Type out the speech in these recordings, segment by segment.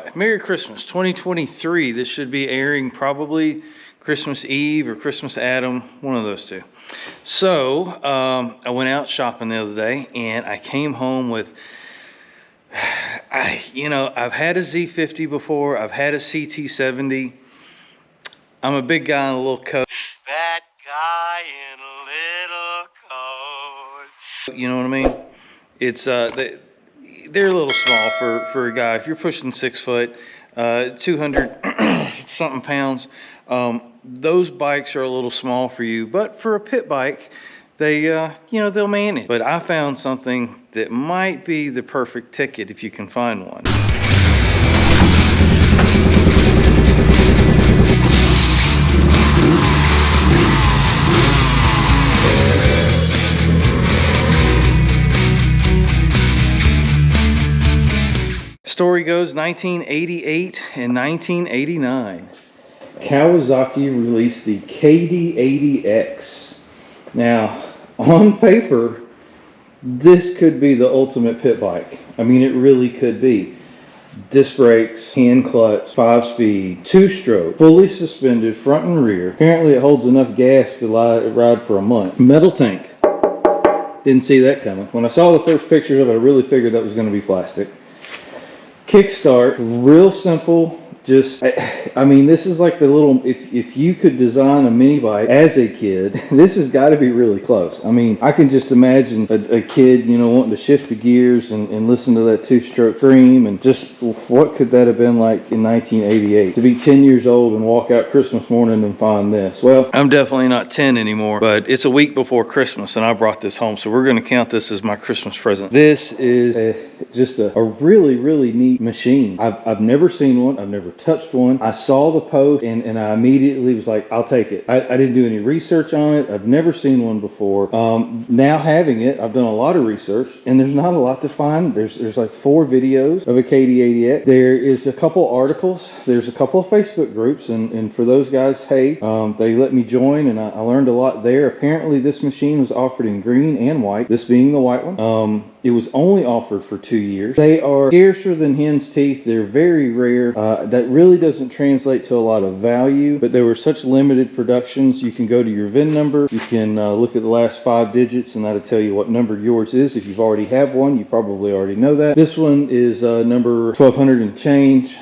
right, Merry Christmas 2023. This should be airing probably Christmas Eve or Christmas Adam, one of those two. So I went out shopping the other day and I came home with, I've had a Z50 before, I've had a CT70. I'm a big guy in a little coat. That guy in a little coat. You know what I mean? It's they're a little small for a guy. If you're pushing 6 foot, 200 something pounds, those bikes are a little small for you. But for a pit bike, they they'll manage. But I found something that might be the perfect ticket if you can find one. Story goes 1988 and 1989. Kawasaki released the KD80X. Now, on paper, this could be the ultimate pit bike. I mean, it really could be. Disc brakes, hand clutch, 5-speed, 2-stroke, fully suspended front and rear. Apparently it holds enough gas to ride for a month. Metal tank. Didn't see that coming. When I saw the first pictures of it, I really figured that was going to be plastic. Kickstart, real simple. Just, I mean, this is like the little, if you could design a mini bike as a kid, this has got to be really close. I mean, I can just imagine a kid, wanting to shift the gears and listen to that 2-stroke scream, and just what could that have been like in 1988? To be 10 years old and walk out Christmas morning and find this. Well, I'm definitely not 10 anymore, but it's a week before Christmas and I brought this home, so we're going to count this as my Christmas present. This is just a really, really neat machine. I've never seen one. I've never touched one. I saw the post and I immediately was like, I'll take it. I didn't do any research on it. I've never seen one before. Now having it, I've done a lot of research and there's not a lot to find. There's like 4 videos of a KD80X. There is a couple articles. There's a couple of Facebook groups, and for those guys, hey, they let me join and I learned a lot there. Apparently this machine was offered in green and white, this being the white one. It was only offered for 2 years. They are scarcer than hen's teeth. They're very rare. That really doesn't translate to a lot of value, but there were such limited productions. You can go to your VIN number. You can look at the last 5 digits and that'll tell you what number yours is. If you've already have one, you probably already know that. This one is number 1200 and change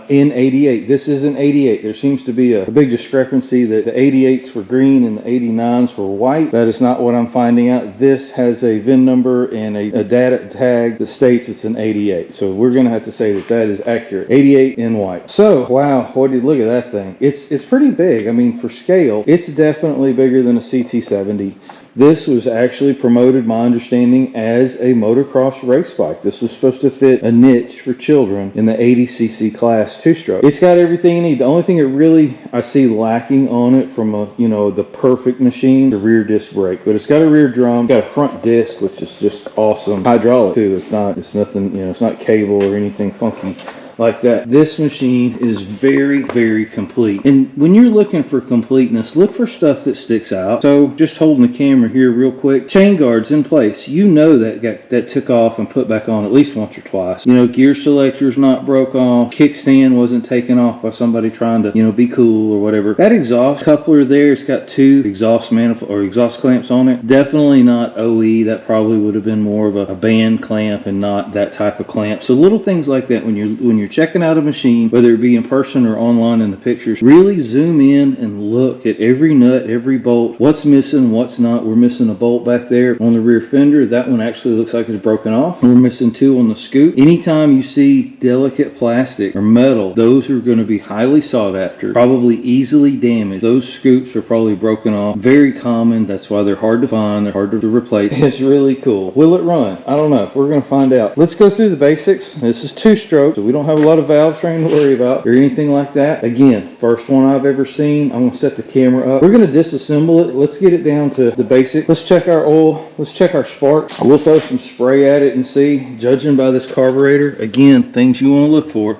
in 88. This isn't 88. There seems to be a big discrepancy that the 88s were green and the 89s were white. That is not what I'm finding out. This has a VIN number and a data tag that states it's an 88. So we're going to have to say that that is accurate. 88 in white. So, wow, what did you look at that thing? It's pretty big. I mean, for scale, it's definitely bigger than a CT70. This was actually promoted, my understanding, as a motocross race bike. This was supposed to fit a niche for children in the 80cc class 2-stroke. It's got everything you need. The only thing that really I see lacking on it from the perfect machine, the rear disc brake. But it's got a rear drum, got a front disc, which is just awesome. Hydraulic too. It's nothing, it's not cable or anything funky like that. This machine is very, very complete. And when you're looking for completeness, look for stuff that sticks out. So just holding the camera here real quick, chain guards in place. That took off and put back on at least once or twice. Gear selector's not broke off. Kickstand wasn't taken off by somebody trying to, be cool or whatever. That exhaust coupler there, it's got 2 exhaust manifold or exhaust clamps on it. Definitely not OE. That probably would have been more of a band clamp and not that type of clamp. So little things like that when you're checking out a machine, whether it be in person or online in the pictures, really zoom in and look at every nut, every bolt, what's missing, what's not. We're missing a bolt back there on the rear fender. That one actually looks like it's broken off. We're missing 2 on the scoop. Anytime you see delicate plastic or metal, those are going to be highly sought after, probably easily damaged. Those scoops are probably broken off. Very common. That's why they're hard to find. They're hard to replace. It's really cool. Will it run? I don't know. We're going to find out. Let's go through the basics. This is 2-stroke, so we don't have a lot of valve train to worry about or anything like that. Again, first one I've ever seen. I'm going to set the camera up. We're going to disassemble it. Let's get it down to the basic. Let's check our oil. Let's check our spark. We'll throw some spray at it and see. Judging by this carburetor, again, things you want to look for.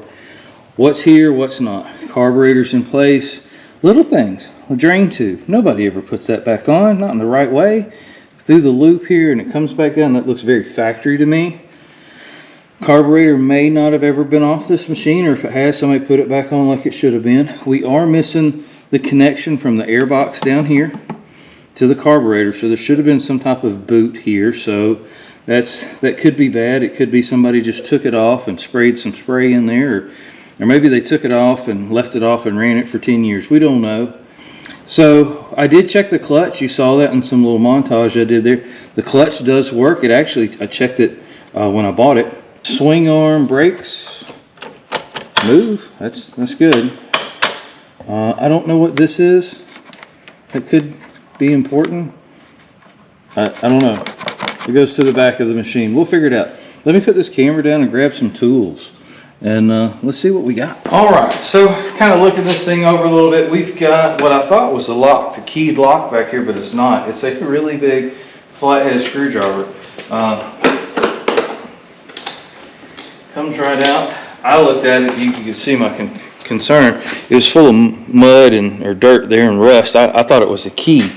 What's here, what's not. Carburetor's in place. Little things. A drain tube. Nobody ever puts that back on. Not in the right way. Through the loop here and it comes back down. That looks very factory to me. Carburetor may not have ever been off this machine, or if it has, somebody put it back on like it should have been. We are missing the connection from the air box down here to the carburetor, so there should have been some type of boot here. So that could be bad. It could be somebody just took it off and sprayed some spray in there, or maybe they took it off and left it off and ran it for 10 years. We don't know. So I did check the clutch. You saw that in some little montage I did there. The clutch does work. It actually, I checked it when I bought it. Swing arm brakes move. That's good. I don't know what this is. It could be important. I don't know. It goes to the back of the machine. We'll figure it out. Let me put this camera down and grab some tools, and let's see what we got. All right, so kind of looking this thing over a little bit. We've got what I thought was a lock, the keyed lock back here, but it's not. It's a really big flathead screwdriver. Comes right out. I looked at it. You can see my concern. It was full of mud or dirt there and rust. I thought it was a key.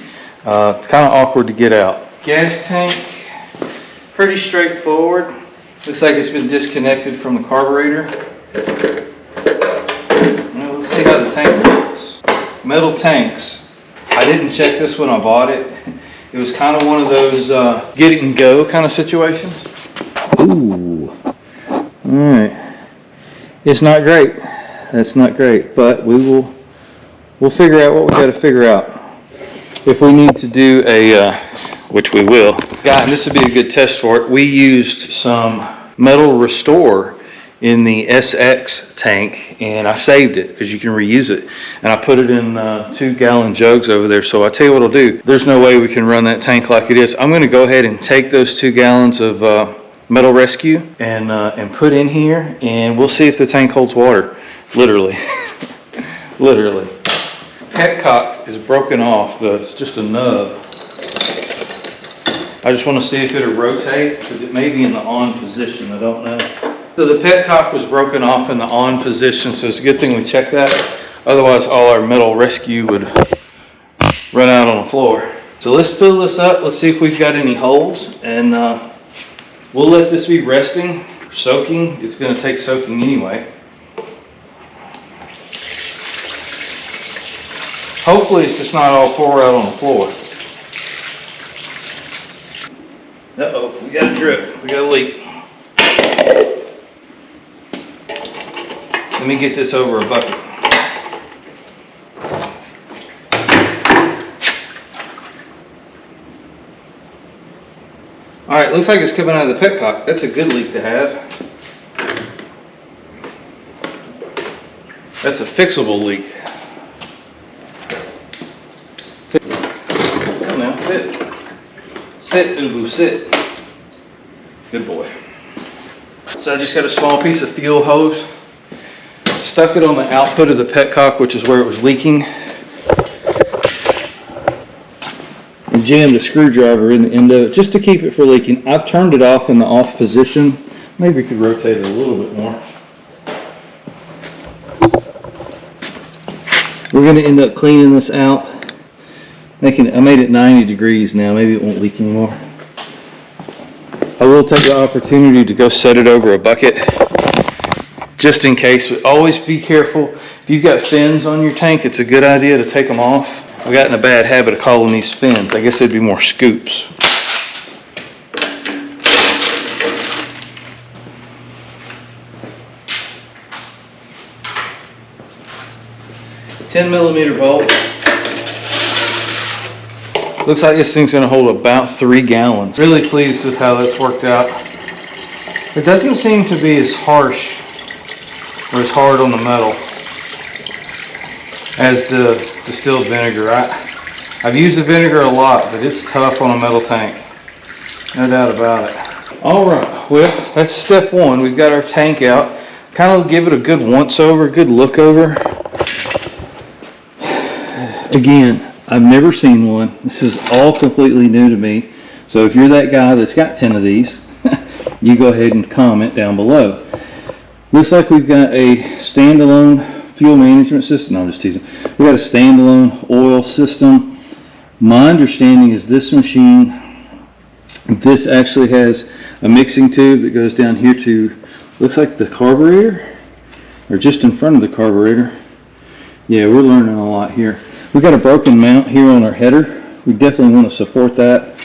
It's kind of awkward to get out. Gas tank, pretty straightforward. Looks like it's been disconnected from the carburetor. Now let's see how the tank looks. Metal tanks. I didn't check this when I bought it. It was kind of one of those get it and go kind of situations. Ooh. All right. It's not great. That's not great, but we'll figure out what we got to figure out. If we need to do a, which we will. And this would be a good test for it. We used some metal restore in the SX tank, and I saved it because you can reuse it. And I put it in 2-gallon jugs over there. So I tell you what I'll do. There's no way we can run that tank like it is. I'm going to go ahead and take those 2 gallons of Metal Rescue and put in here, and we'll see if the tank holds water. Literally. Literally. Petcock is broken off. It's just a nub. I just want to see if it'll rotate, because it may be in the on position. I don't know. So the petcock was broken off in the on position, so it's a good thing we checked that. Otherwise, all our Metal Rescue would run out on the floor. So let's fill this up. Let's see if we've got any holes, and we'll let this be resting, soaking. It's going to take soaking anyway. Hopefully it's just not all pour out on the floor. Uh-oh, we got a drip. We got a leak. Let me get this over a bucket. All right, looks like it's coming out of the petcock. That's a good leak to have. That's a fixable leak. Come now, sit. Sit, Ubu, sit. Good boy. So I just got a small piece of fuel hose. Stuck it on the output of the petcock, which is where it was leaking. And jammed a screwdriver in the end of it just to keep it from leaking. I've turned it off in the off position. Maybe we could rotate it a little bit more. We're going to end up cleaning this out. I made it 90 degrees now. Maybe it won't leak anymore. I will take the opportunity to go set it over a bucket just in case. But always be careful. If you've got fins on your tank, it's a good idea to take them off. I've gotten a bad habit of calling these fins. I guess they'd be more scoops. $10mm bolt. Looks like this thing's going to hold about 3 gallons. Really pleased with how that's worked out. It doesn't seem to be as harsh or as hard on the metal as the distilled vinegar. I've used the vinegar a lot, but it's tough on a metal tank. No doubt about it. All right, well, that's step one. We've got our tank out. Kind of give it a good once over, good look over. Again, I've never seen one. This is all completely new to me. So if you're that guy that's got 10 of these, you go ahead and comment down below. Looks like we've got a standalone fuel management system. No, I'm just teasing. We've got a standalone oil system. My understanding is this machine, this actually has a mixing tube that goes down here to looks like the carburetor, or just in front of the carburetor. Yeah, we're learning a lot here. We've got a broken mount here on our header. We definitely want to support that.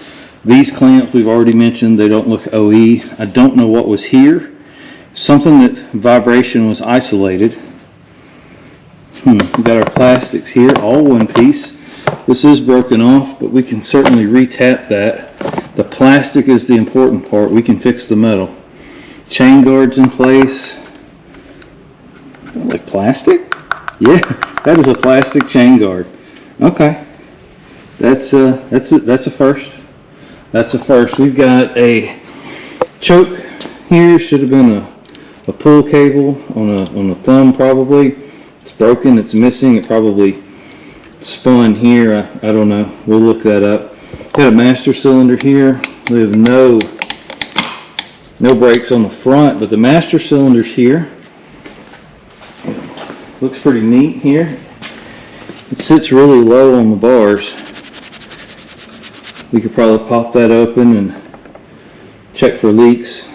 These clamps we've already mentioned, they don't look OE. I don't know what was here. Something that vibration was isolated. We've got our plastics here, all one piece. This is broken off, but we can certainly re-tap that. The plastic is the important part. We can fix the metal. Chain guards in place. Like plastic? Yeah, that is a plastic chain guard. Okay, that's a first. That's a first. We've got a choke here. Should have been a pull cable on a thumb probably. It's broken. It's missing. It probably spun here. I don't know. We'll look that up. Got a master cylinder here. We have no brakes on the front, but the master cylinder's here. Looks pretty neat here. It sits really low on the bars. We could probably pop that open and check for leaks.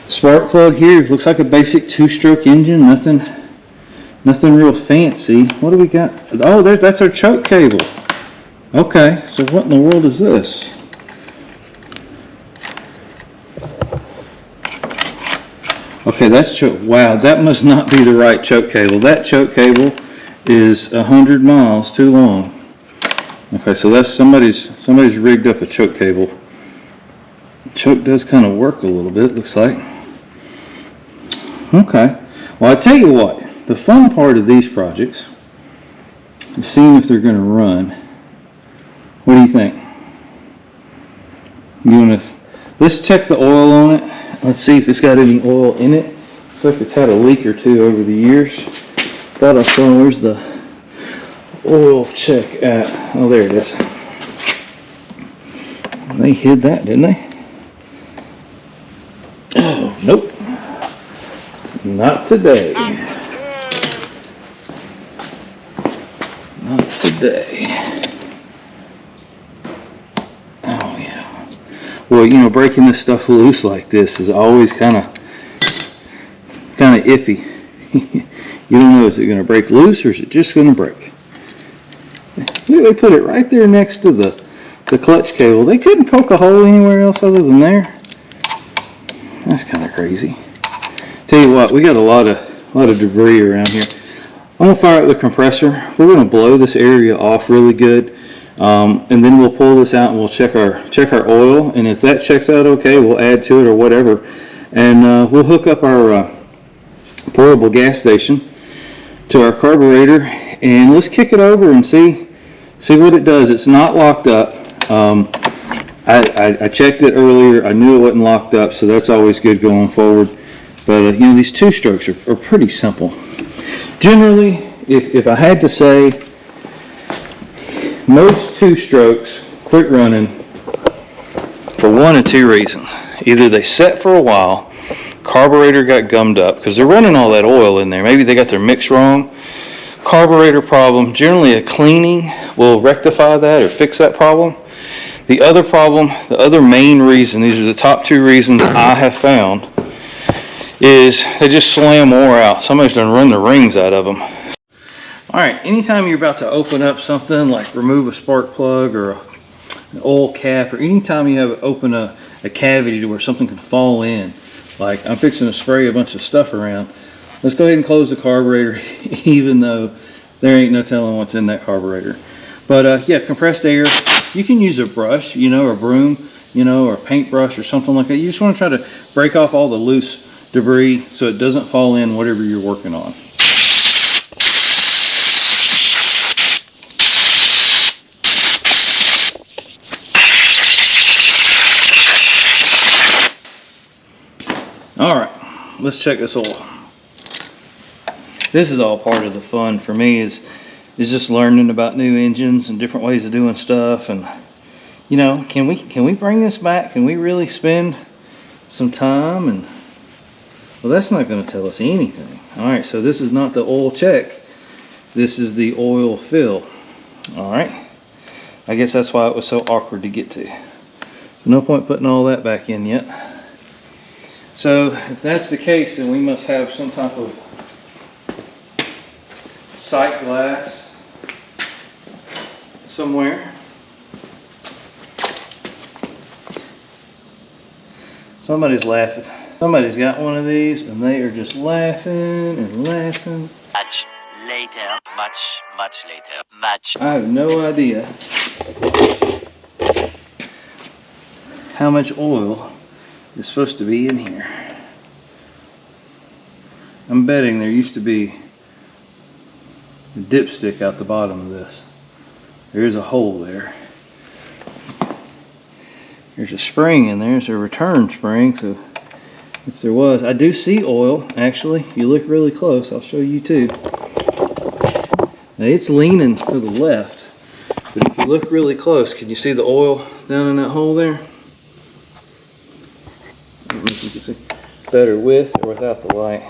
Spark plug here. Looks like a basic 2-stroke engine. Nothing real fancy. What do we got? Oh, that's our choke cable. Okay, so what in the world is this? Okay, that's choke. Wow, that must not be the right choke cable. That choke cable is 100 miles too long. Okay, so that's somebody's rigged up a choke cable. Choke does kind of work a little bit, looks like. Okay, well, I tell you what, the fun part of these projects is seeing if they're going to run. What do you think? Let's check the oil on it. Let's see if it's got any oil in it. Looks like it's had a leak or two over the years. Thought I saw, where's the oil check at? Oh, there it is. They hid that, didn't they? Oh, nope. Not today. Not today. Oh, yeah. Well, you know, breaking this stuff loose like this is always kind of iffy. You don't know, is it going to break loose or is it just going to break? They put it right there next to the clutch cable. They couldn't poke a hole anywhere else other than there. That's kind of crazy. Tell you what, we got a lot of debris around here. I'm gonna fire up the compressor. We're gonna blow this area off really good, and then we'll pull this out and we'll check our oil. And if that checks out okay, we'll add to it or whatever, and we'll hook up our portable gas station to our carburetor, and let's kick it over and see what it does. It's not locked up. I checked it earlier. I knew it wasn't locked up, so that's always good going forward. But you know, these 2-strokes are pretty simple. Generally, if I had to say, most 2-strokes quit running for one of two reasons. Either they set for a while, carburetor got gummed up because they're running all that oil in there. Maybe they got their mix wrong. Carburetor problem. Generally, a cleaning will rectify that or fix that problem. The other problem, the other main reason, these are the top 2 reasons I have found, is they just slam more out. Somebody's done run the rings out of them. All right, anytime you're about to open up something like remove a spark plug or an oil cap, or anytime you have open a cavity to where something can fall in, like I'm fixing to spray a bunch of stuff around, let's go ahead and close the carburetor, even though there ain't no telling what's in that carburetor. But yeah, compressed air, you can use a brush, you know, or broom, you know, or a paintbrush or something like that. You just want to try to break off all the loose debris so it doesn't fall in whatever you're working on. All right, let's check this oil. This is all part of the fun for me, is just learning about new engines and different ways of doing stuff. And you know, can we bring this back? Can we really spend some time? And well, that's not going to tell us anything. All right, so this is not the oil check. This is the oil fill. All right, I guess that's why it was so awkward to get to. No point putting all that back in yet. So if that's the case, then we must have some type of sight glass somewhere. Somebody's laughing. Somebody's got one of these and they are just laughing and laughing. Much later, much later. I have no idea how much oil is supposed to be in here. I'm betting there used to be a dipstick out the bottom of this. There's a hole there. There's a spring in there. It's a return spring, so if there was, I do see oil actually. You look really close, I'll show you too. Now it's leaning to the left, but if you look really close, can you see the oil down in that hole there? I don't know if you can see better with or without the light.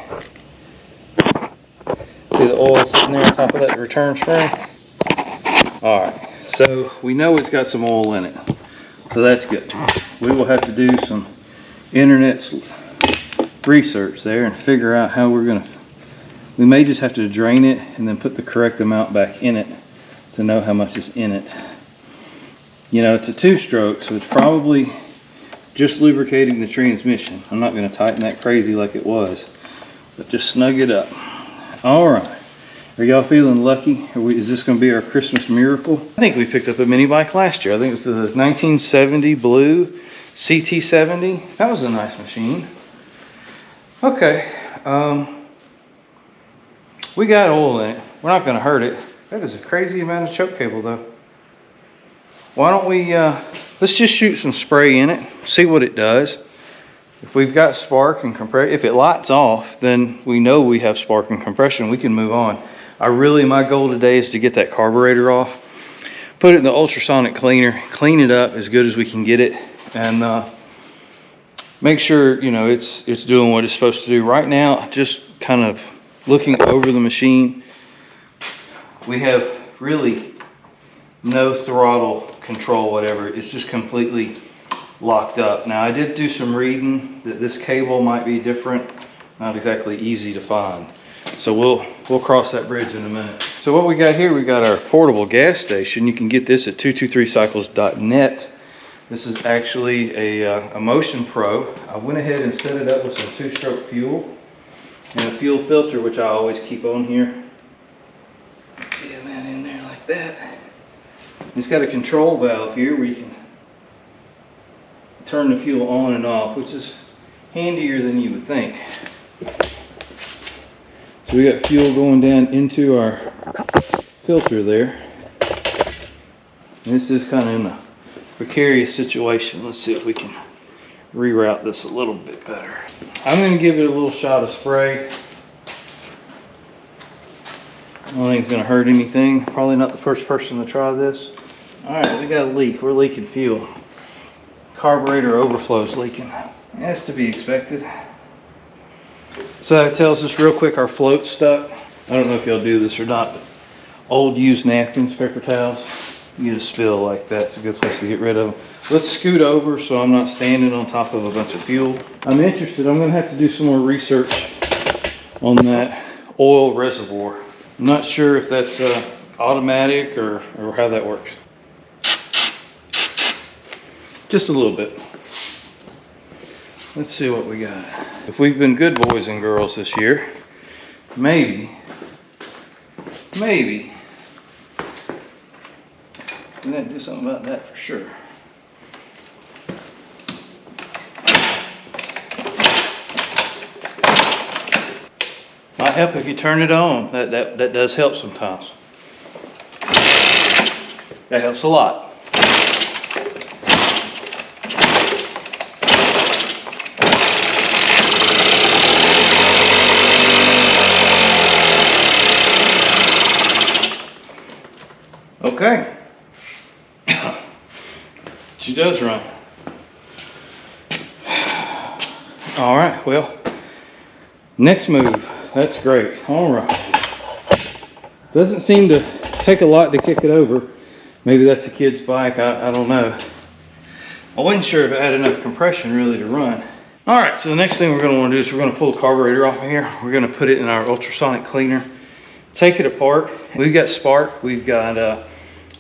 See the oil sitting there on top of that return spring? Alright, so we know it's got some oil in it, so that's good. We will have to do some internet research there and figure out how we're going to, we may just have to drain it and then put the correct amount back in it to know how much is in it. You know, it's a 2-stroke, so it's probably just lubricating the transmission. I'm not going to tighten that crazy like it was, but just snug it up. Alright, are y'all feeling lucky? Is this going to be our Christmas miracle? I think we picked up a mini bike last year. I think it was the 1970 blue CT70. That was a nice machine. Okay, we got oil in it. We're not going to hurt it. That is a crazy amount of choke cable though. Why don't we, let's just shoot some spray in it, see what it does. If we've got spark and compression, if it lights off, then we know we have spark and compression. We can move on. My goal today is to get that carburetor off, put it in the ultrasonic cleaner, clean it up as good as we can get it, and make sure, you know, it's doing what it's supposed to do. Right now, just kind of looking over the machine, we have really no throttle control, whatever. It's just completely locked up. Now I did do some reading that this cable might be different, not exactly easy to find. So we'll cross that bridge in a minute. So what we got here, we got our portable gas station. You can get this at 223cycles.net. This is actually a Motion Pro. I went ahead and set it up with some 2-stroke fuel and a fuel filter, which I always keep on here. Jam that in there like that. It's got a control valve here where you can turn the fuel on and off, which is handier than you would think. So we got fuel going down into our filter there. And this is kind of in a precarious situation. Let's see if we can reroute this a little bit better. I'm going to give it a little shot of spray. I don't think it's going to hurt anything. Probably not the first person to try this. Alright, we got a leak. We're leaking fuel. Carburetor overflow is leaking. That's to be expected. So that tells us real quick our float's stuck. I don't know if y'all do this or not, but old used napkins, paper towels, you get a spill like that, it's a good place to get rid of them. Let's scoot over so I'm not standing on top of a bunch of fuel. I'm interested, I'm going to have to do some more research on that oil reservoir. I'm not sure if that's automatic or how that works. Just a little bit. Let's see what we got. If we've been good boys and girls this year, maybe, we gotta do something about that for sure. Might help if you turn it on. That does help sometimes. That helps a lot. Okay. She does run. All right, well, next move. That's great. All right. Doesn't seem to take a lot to kick it over. Maybe that's a kid's bike. I don't know. I wasn't sure if it had enough compression really to run. All right, so the next thing we're going to want to do is we're going to pull the carburetor off of here. We're going to put it in our ultrasonic cleaner, take it apart. We've got spark, we've got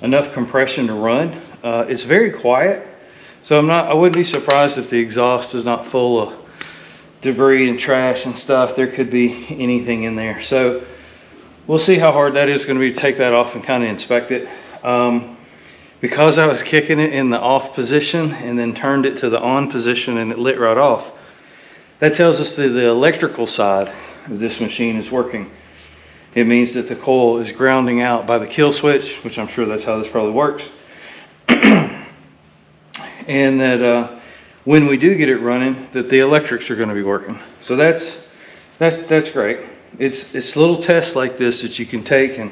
enough compression to run. It's very quiet, so I wouldn't be surprised if the exhaust is not full of debris and trash and stuff. There could be anything in there. So we'll see how hard that is going to be to take that off and kind of inspect it. Because I was kicking it in the off position and then turned it to the on position and it lit right off, that tells us that the electrical side of this machine is working. It means that the coil is grounding out by the kill switch, which I'm sure that's how this probably works. And that when we do get it running, that the electrics are going to be working. So that's great. It's little tests like this that you can take, and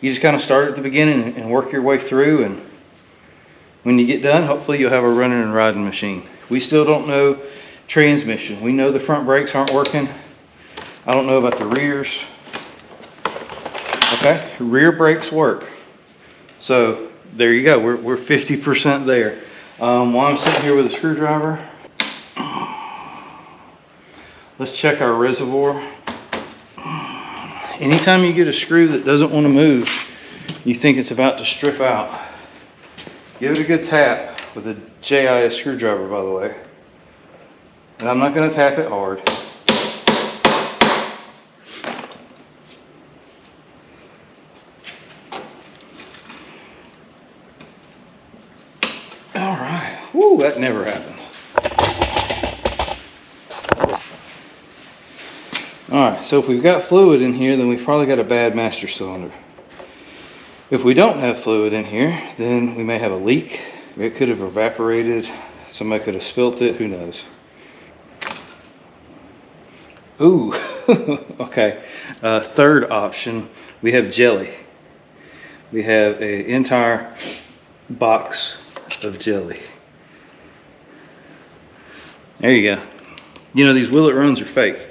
you just kind of start at the beginning and work your way through, and when you get done, hopefully you'll have a running and riding machine. We still don't know transmission. We know the front brakes aren't working. I don't know about the rears. Okay, rear brakes work. So there you go, we're 50% there. While I'm sitting here with a screwdriver, let's check our reservoir. Anytime you get a screw that doesn't want to move, you think it's about to strip out, give it a good tap with a JIS screwdriver, by the way. And I'm not going to tap it hard. All right. Woo, that never happens. All right, so if we've got fluid in here, then we've probably got a bad master cylinder. If we don't have fluid in here, then we may have a leak. It could have evaporated. Somebody could have spilt it, who knows. Ooh, okay. Third option, we have jelly. We have an entire box of jelly. There you go. You know, these will it runs are fake.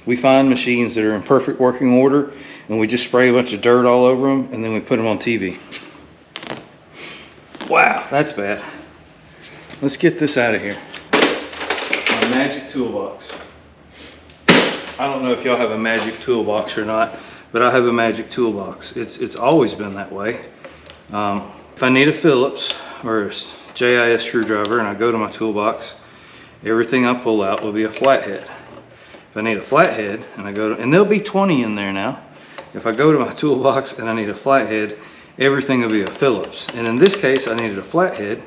We find machines that are in perfect working order, and we just spray a bunch of dirt all over them, and then we put them on TV. Wow, that's bad. Let's get this out of here. My magic toolbox. I don't know if y'all have a magic toolbox or not, but I have a magic toolbox. It's always been that way. If I need a Phillips or a JIS screwdriver and I go to my toolbox, everything I pull out will be a flathead. If I need a flathead and I go to, and there'll be 20 in there now. If I go to my toolbox and I need a flathead, everything will be a Phillips. And in this case, I needed a flathead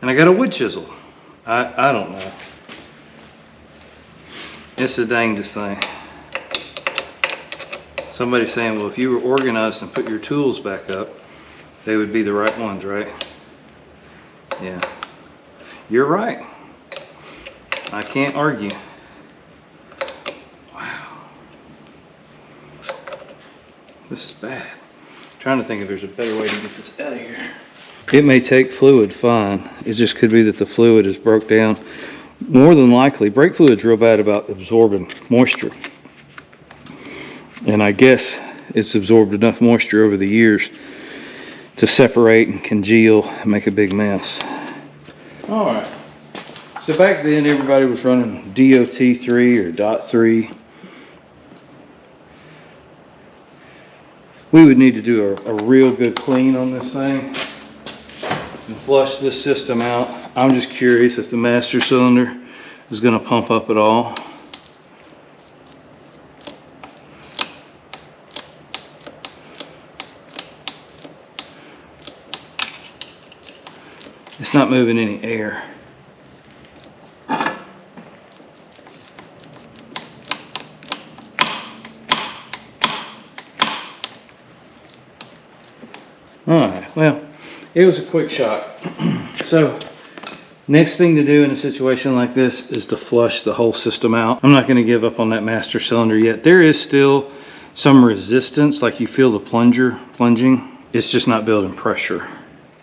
and I got a wood chisel. I don't know. It's the dangest thing. Somebody's saying, well, if you were organized and put your tools back up, they would be the right ones, right? Yeah. You're right. I can't argue. Wow. This is bad. I'm trying to think if there's a better way to get this out of here. It may take fluid fine. It just could be that the fluid is broke down. More than likely, brake fluid's real bad about absorbing moisture. And I guess it's absorbed enough moisture over the years to separate and congeal and make a big mess. All right. So back then, everybody was running DOT3 or DOT3. We would need to do a real good clean on this thing and flush this system out. I'm just curious if the master cylinder is going to pump up at all. It's not moving any air. Alright, well, it was a quick shot. So, next thing to do in a situation like this is to flush the whole system out. I'm not going to give up on that master cylinder yet. There is still some resistance, like you feel the plunger plunging. It's just not building pressure.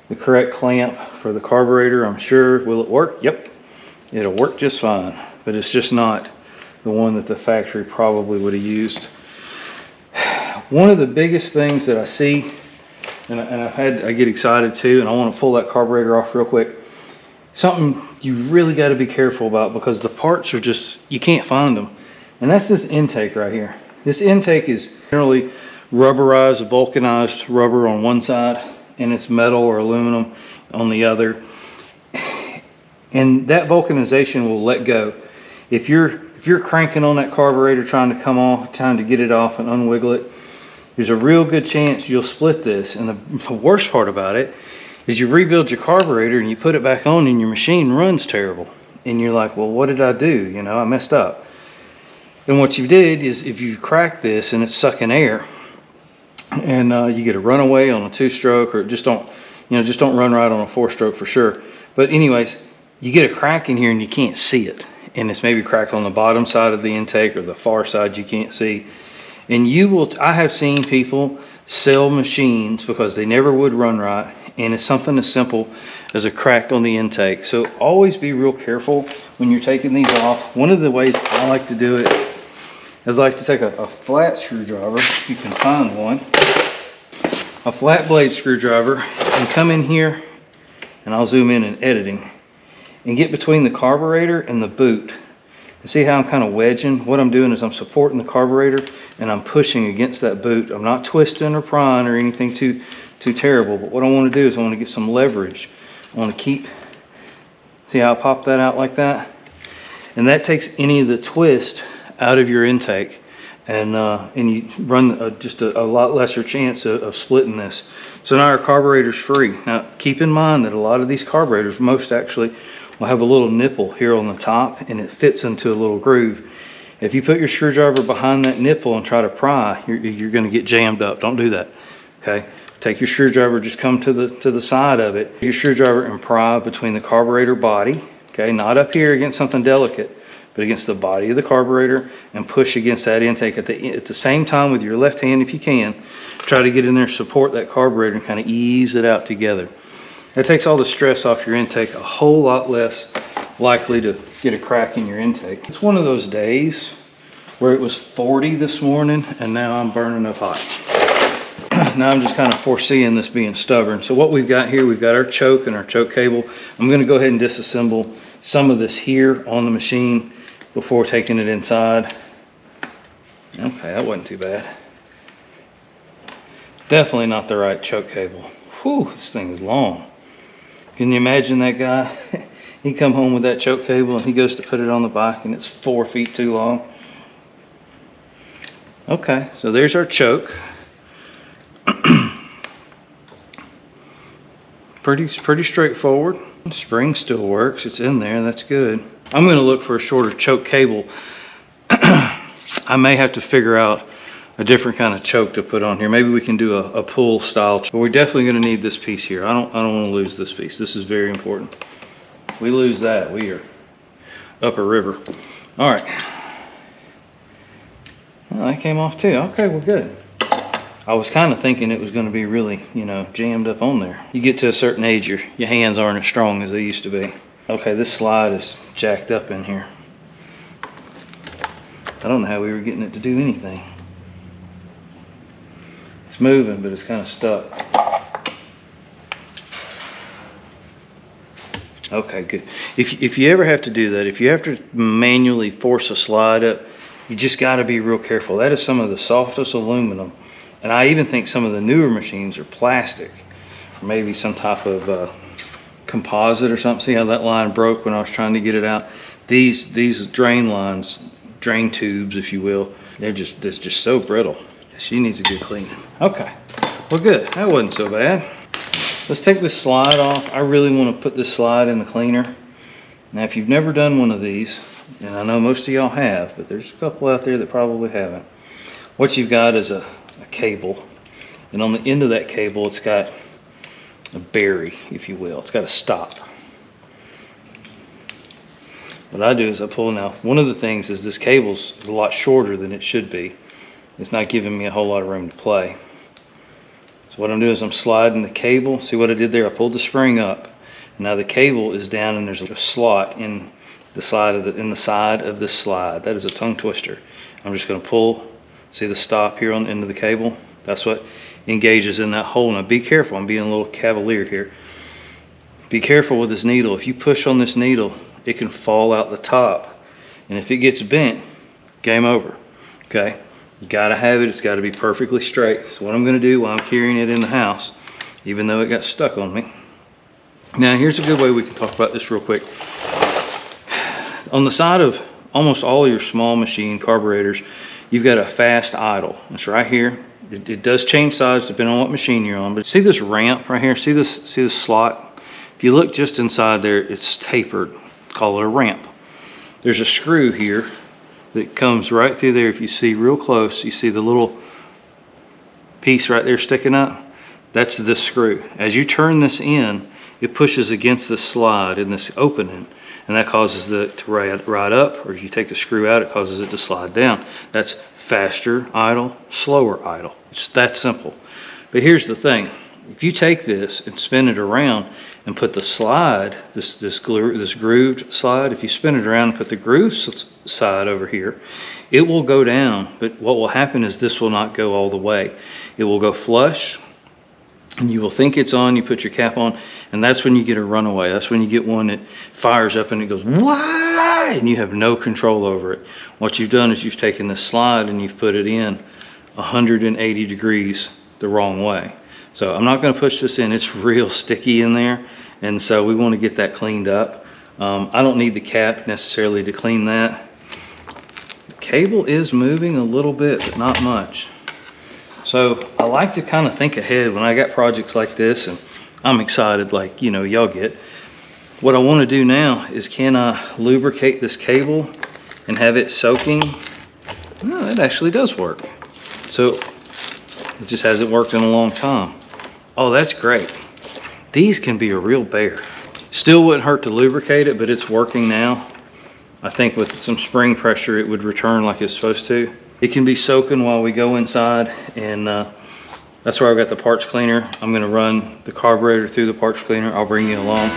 The correct clamp for the carburetor, I'm sure, will it work? Yep, it'll work just fine, but it's just not the one that the factory probably would have used. One of the biggest things that I see, and I get excited too, and I want to pull that carburetor off real quick. Something you really got to be careful about, because the parts are just, you can't find them. And that's this intake right here. This intake is generally rubberized, vulcanized rubber on one side, and it's metal or aluminum on the other. And that vulcanization will let go. If you're cranking on that carburetor trying to come off, trying to get it off and unwiggle it, there's a real good chance you'll split this. And the worst part about it is you rebuild your carburetor and you put it back on and your machine runs terrible. And you're like, well, what did I do? You know, I messed up. And what you did is, if you crack this and it's sucking air, and you get a runaway on a 2-stroke, or just don't run right on a 4-stroke for sure. But anyways, you get a crack in here and you can't see it, and it's maybe cracked on the bottom side of the intake or the far side you can't see. And I have seen people sell machines because they never would run right, and it's something as simple as a crack on the intake. So always be real careful when you're taking these off. One of the ways I like to do it is I like to take a flat screwdriver, if you can find one, a flat blade screwdriver, and come in here, and I'll zoom in editing, and get between the carburetor and the boot. And see how I'm kind of wedging? What I'm doing is I'm supporting the carburetor and I'm pushing against that boot. I'm not twisting or prying or anything too terrible, but what I want to do is I want to get some leverage. I want to keep, see how I pop that out like that? And that takes any of the twist out of your intake, and you run just a lot lesser chance of splitting this. So now our carburetor's free. Now keep in mind that a lot of these carburetors, most actually, will have a little nipple here on the top, and it fits into a little groove. If you put your screwdriver behind that nipple and try to pry, you're going to get jammed up. Don't do that. Okay, take your screwdriver, just come to the side of it, your screwdriver, and pry between the carburetor body. Okay, not up here against something delicate, but against the body of the carburetor, and push against that intake at the same time with your left hand if you can. Try to get in there, support that carburetor, and kind of ease it out together. That takes all the stress off your intake, a whole lot less likely to get a crack in your intake. It's one of those days where it was 40 this morning and now I'm burning up hot. Now I'm just kind of foreseeing this being stubborn. So what we've got here, we've got our choke and our choke cable. I'm going to go ahead and disassemble some of this here on the machine before taking it inside. Okay, that wasn't too bad. Definitely not the right choke cable. Whew, this thing is long. Can you imagine that guy? He come home with that choke cable and he goes to put it on the bike and it's 4 feet too long. Okay, so there's our choke. Pretty straightforward. The spring still works, it's in there, that's good. I'm gonna look for a shorter choke cable. I may have to figure out a different kind of choke to put on here. Maybe we can do a pull style, but we're definitely gonna need this piece here. I don't wanna lose this piece. This is very important. If we lose that, we are up a river. All right. Well, that came off too. Okay, we're good. I was kind of thinking it was going to be really, jammed up on there. You get to a certain age, your hands aren't as strong as they used to be. Okay, this slide is jacked up in here. I don't know how we were getting it to do anything. It's moving, but it's kind of stuck. Okay, good. If you ever have to do that, if you have to manually force a slide up, you just got to be real careful. That is some of the softest aluminum. And I even think some of the newer machines are plastic, or maybe some type of composite or something. See how that line broke when I was trying to get it out? These drain lines, drain tubes, if you will, they're just so brittle. She needs a good cleaning. Okay, we're good. That wasn't so bad. Let's take this slide off. I really want to put this slide in the cleaner. Now, if you've never done one of these, and I know most of y'all have, but there's a couple out there that probably haven't. What you've got is a cable, and on the end of that cable it's got a berry, if you will. It's got a stop. What I do is I pull. Now, one of the things is this cable's a lot shorter than it should be. It's not giving me a whole lot of room to play. So what I'm doing is I'm sliding the cable. See what I did there? I pulled the spring up. Now the cable is down and there's a slot in the side of this slide. That is a tongue twister. I'm just going to pull. See the stop here on the end of the cable? That's what engages in that hole. Now be careful. I'm being a little cavalier here. Be careful with this needle. If you push on this needle, it can fall out the top And if it gets bent, game over, okay? You gotta have it, it's gotta be perfectly straight. So what I'm gonna do while I'm carrying it in the house, even though it got stuck on me. Now here's a good way we can talk about this real quick. On the side of almost all your small machine carburetors, you've got a fast idle. It's right here. It does change size depending on what machine you're on, but see this ramp right here? See this slot? If you look just inside there, it's tapered. Call it a ramp. There's a screw here that comes right through there. If you see real close, you see the little piece right there sticking up? That's the screw. As you turn this in, it pushes against the slide in this opening, and that causes it to ride up, or if you take the screw out, it causes it to slide down. That's faster idle, slower idle. It's that simple. But here's the thing. If you take this and spin it around and put the slide, this grooved slide, if you spin it around and put the groove side over here, it will go down. But what will happen is this will not go all the way. It will go flush, and you will think it's on, you put your cap on, and that's when you get a runaway. That's when you get one that fires up and it goes, why? And you have no control over it. What you've done is you've taken this slide and you've put it in 180 degrees the wrong way. So I'm not going to push this in. It's real sticky in there, and so we want to get that cleaned up. I don't need the cap necessarily to clean that. The cable is moving a little bit, but not much. So I like to kind of think ahead when I got projects like this, and I'm excited like, you know, y'all get. What I want to do now is, can I lubricate this cable and have it soaking? No, it actually does work. So it just hasn't worked in a long time. Oh, that's great. These can be a real bear. Still wouldn't hurt to lubricate it, but it's working now. I think with some spring pressure, it would return like it's supposed to. It can be soaking while we go inside, and that's where I've got the parts cleaner. I'm gonna run the carburetor through the parts cleaner. I'll bring you along.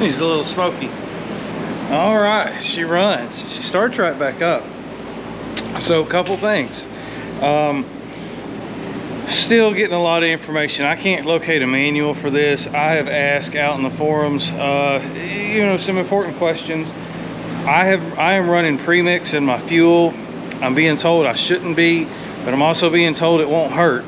She's a little smoky. All right, she runs. She starts right back up. So a couple things. Still getting a lot of information. I can't locate a manual for this. I have asked out in the forums, you know, some important questions. I am running premix in my fuel. I'm being told I shouldn't be, but I'm also being told it won't hurt.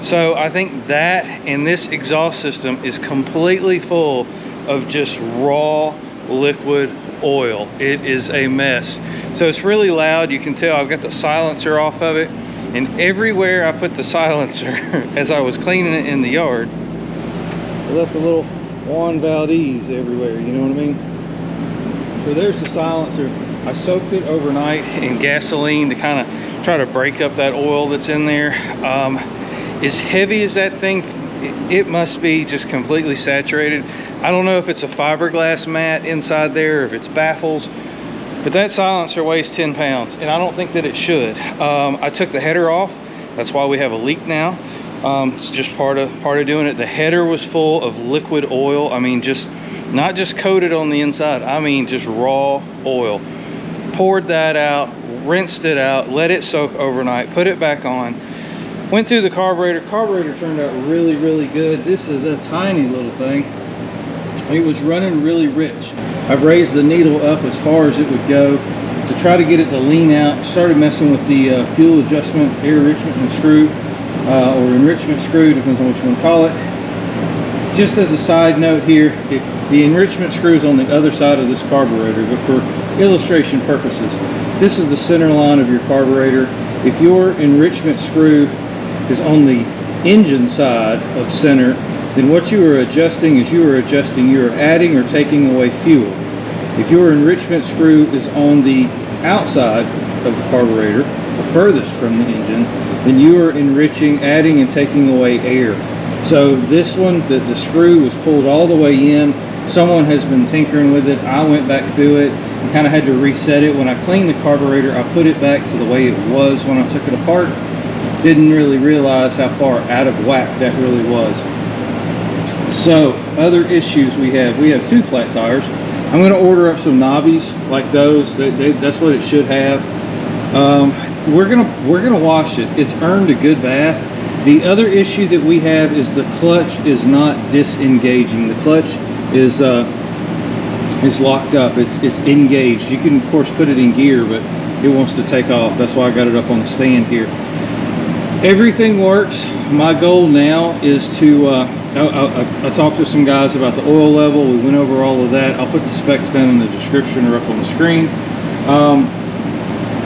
So I think that and this exhaust system is completely full of just raw liquid oil. It is a mess. So it's really loud. You can tell I've got the silencer off of it, and everywhere I put the silencer as I was cleaning it in the yard, I left a little Juan Valdez everywhere, you know what I mean? So there's the silencer. I soaked it overnight in gasoline to kind of try to break up that oil that's in there. As heavy as that thing, it must be just completely saturated. I don't know if it's a fiberglass mat inside there or if it's baffles, but that silencer weighs 10 pounds, and I don't think that it should. I took the header off. That's why we have a leak now. It's just part of doing it. The header was full of liquid oil. I mean, just not just coated on the inside. I mean, just raw oil. Poured that out, rinsed it out, let it soak overnight, put it back on. Went through the carburetor. Carburetor turned out really, really good. This is a tiny little thing. It was running really rich. I've raised the needle up as far as it would go to try to get it to lean out. Started messing with the fuel adjustment, air enrichment and screw, or enrichment screw, depends on what you want to call it. Just as a side note here, if the enrichment screw is on the other side of this carburetor, but for illustration purposes, this is the center line of your carburetor. If your enrichment screw is on the engine side of center, then what you are adjusting is you are adding or taking away fuel. If your enrichment screw is on the outside of the carburetor, the furthest from the engine, then you are enriching, adding and taking away air. So this one, the screw was pulled all the way in. Someone has been tinkering with it. I went back through it and kind of had to reset it. When I cleaned the carburetor, I put it back to the way it was when I took it apart. Didn't really realize how far out of whack that really was. So other issues we have two flat tires. I'm going to order up some knobbies like those. That's what it should have. We're gonna wash it. It's earned a good bath. The other issue that we have is the clutch is not disengaging. The clutch is locked up. It's engaged. You can of course put it in gear, but it wants to take off. That's why I got it up on the stand here. Everything works. My goal now is to I talked to some guys about the oil level. We went over all of that. I'll put the specs down in the description or up on the screen.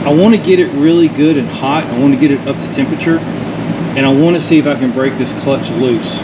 I want to get it really good and hot. I want to get it up to temperature, and I want to see if I can break this clutch loose.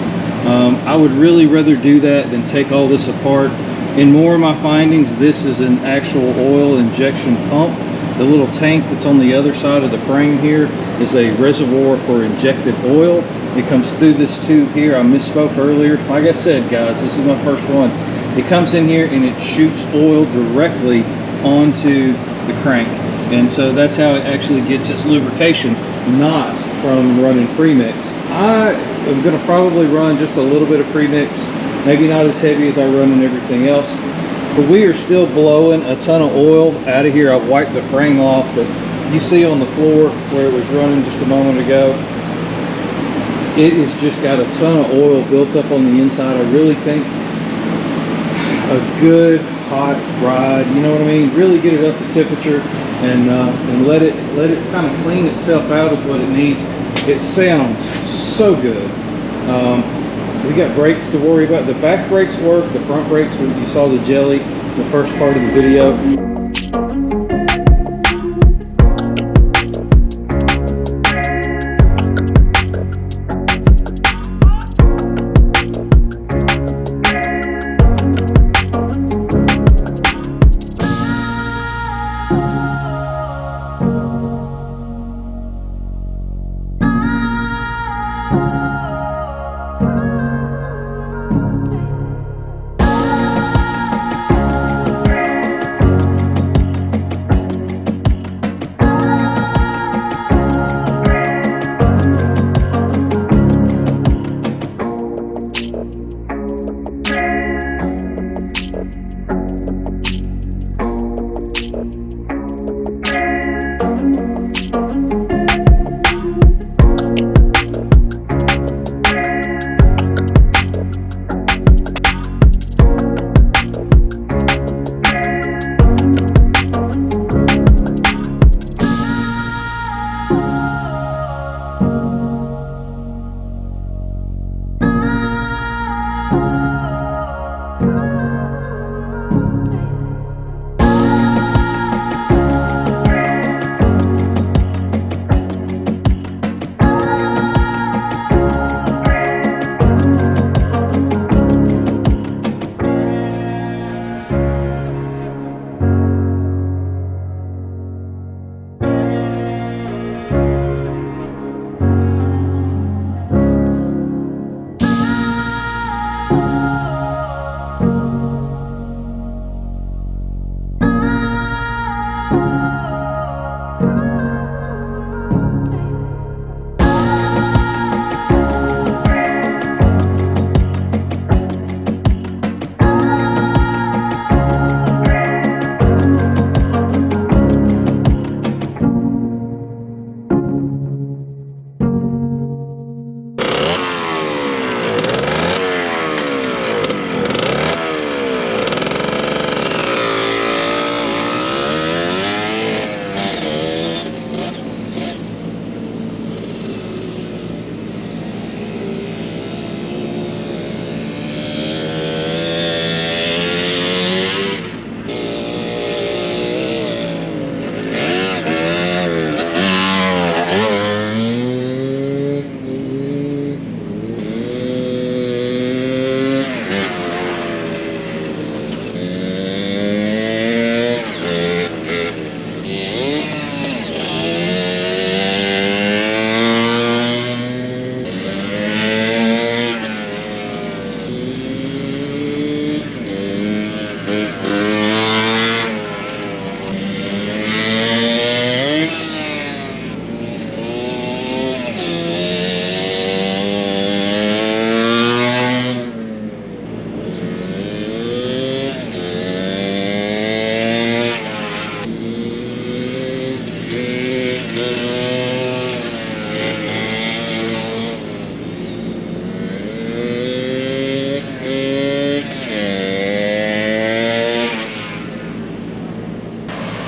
I would really rather do that than take all this apart. In more of my findings, this is an actual oil injection pump. The little tank that's on the other side of the frame here is a reservoir for injected oil. It comes through this tube here. I misspoke earlier. Like I said, guys, this is my first one. It comes in here and it shoots oil directly onto the crank. And so that's how it actually gets its lubrication, not from running premix. I am going to probably run just a little bit of premix, maybe not as heavy as I run in everything else. But we are still blowing a ton of oil out of here. I've wiped the frame off, but you see on the floor where it was running just a moment ago, it has just got a ton of oil built up on the inside. I really think a good hot ride, you know what I mean? Really get it up to temperature and let it kind of clean itself out is what it needs. It sounds so good. We got brakes to worry about. The back brakes work. The front brakes, you saw the jelly in the first part of the video.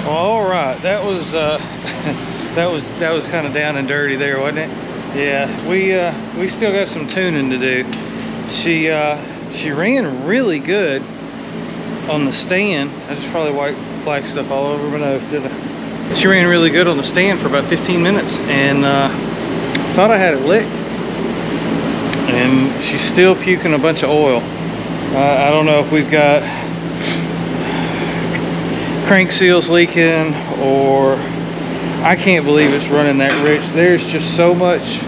Well, all right, that was that was kind of down and dirty there, wasn't it? Yeah, we still got some tuning to do. She ran really good on the stand. I just probably wiped black stuff all over my nose, didn't I? She ran really good on the stand for about 15 minutes, and thought I had it licked. And she's still puking a bunch of oil. I don't know if we've got crank seals leaking, or I can't believe it's running that rich. There's just so much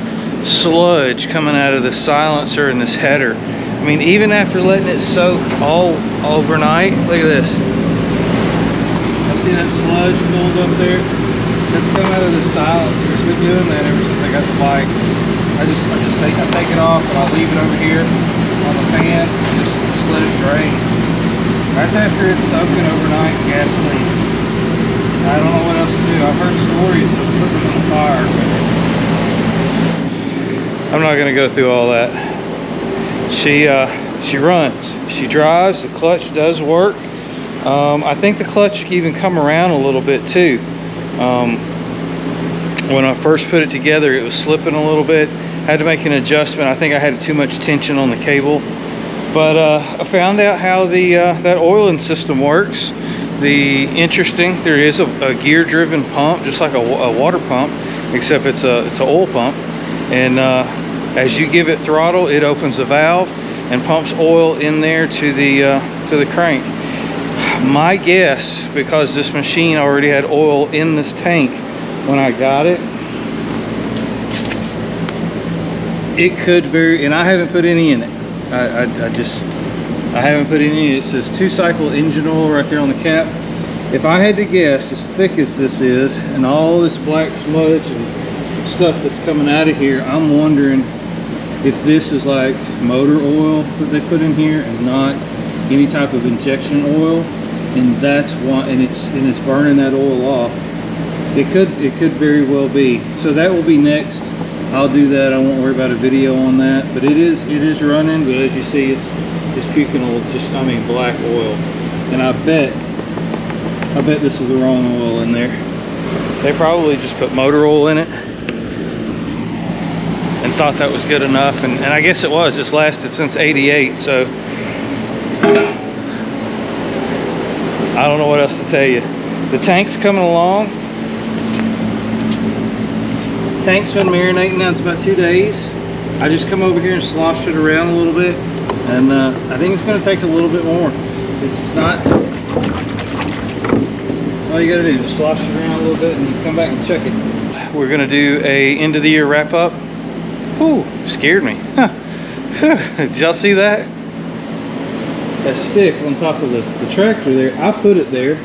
sludge coming out of the silencer and this header. I mean, even after letting it soak all overnight, look at this. I see that sludge build up there. That's coming out of the silencer. It's been doing that ever since I got the bike. I take it off and I'll leave it over here on the fan and just let it drain. That's after it's soaking overnight in gasoline. I don't know what else to do. I've heard stories of putting it on fire, but I'm not going to go through all that. She runs, she drives, the clutch does work. I think the clutch can even come around a little bit too. When I first put it together, it was slipping a little bit. Had to make an adjustment. I think I had too much tension on the cable. But I found out how that oiling system works. There is a gear-driven pump, just like a water pump, except it's an oil pump. And as you give it throttle, it opens a valve and pumps oil in there to the crank. My guess, because this machine already had oil in this tank when I got it, it could vary, and I haven't put any in it. I haven't put any in it. It says 2-cycle engine oil right there on the cap. If I had to guess, as thick as this is, and all this black smudge and stuff that's coming out of here, I'm wondering if this is like motor oil that they put in here and not any type of injection oil, and that's why, and it's burning that oil off. It could very well be. So that will be next. I'll do that. I won't worry about a video on that, but it is running. But as you see, it's puking black oil, and I bet this is the wrong oil in there. They probably just put motor oil in it and thought that was good enough, and I guess it was. It's lasted since '88, so I don't know what else to tell you. The tank's coming along. Tank's been marinating now. It's about 2 days. I just come over here and sloshed it around a little bit, and I think it's going to take a little bit more. It's not. That's all you got to do. Just slosh it around a little bit and come back and check it. We're going to do a end of the year wrap up. Ooh, scared me. Huh. Did y'all see that? That stick on top of the tractor there. I put it there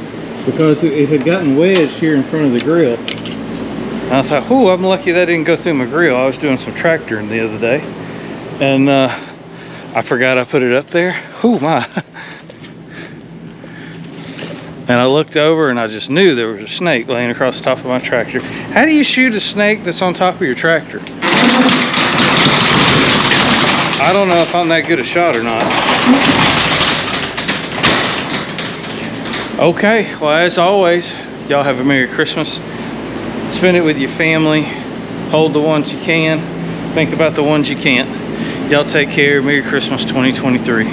because it had gotten wedged here in front of the grill. And I thought, oh, I'm lucky that didn't go through my grill. I was doing some tractoring the other day, and I forgot I put it up there. Oh my. And I looked over and I just knew there was a snake laying across the top of my tractor. How do you shoot a snake that's on top of your tractor? I don't know if I'm that good a shot or not. Okay, well, as always, y'all have a Merry Christmas. Spend it with your family. Hold the ones you can. Think about the ones you can't. Y'all take care. Merry Christmas 2023.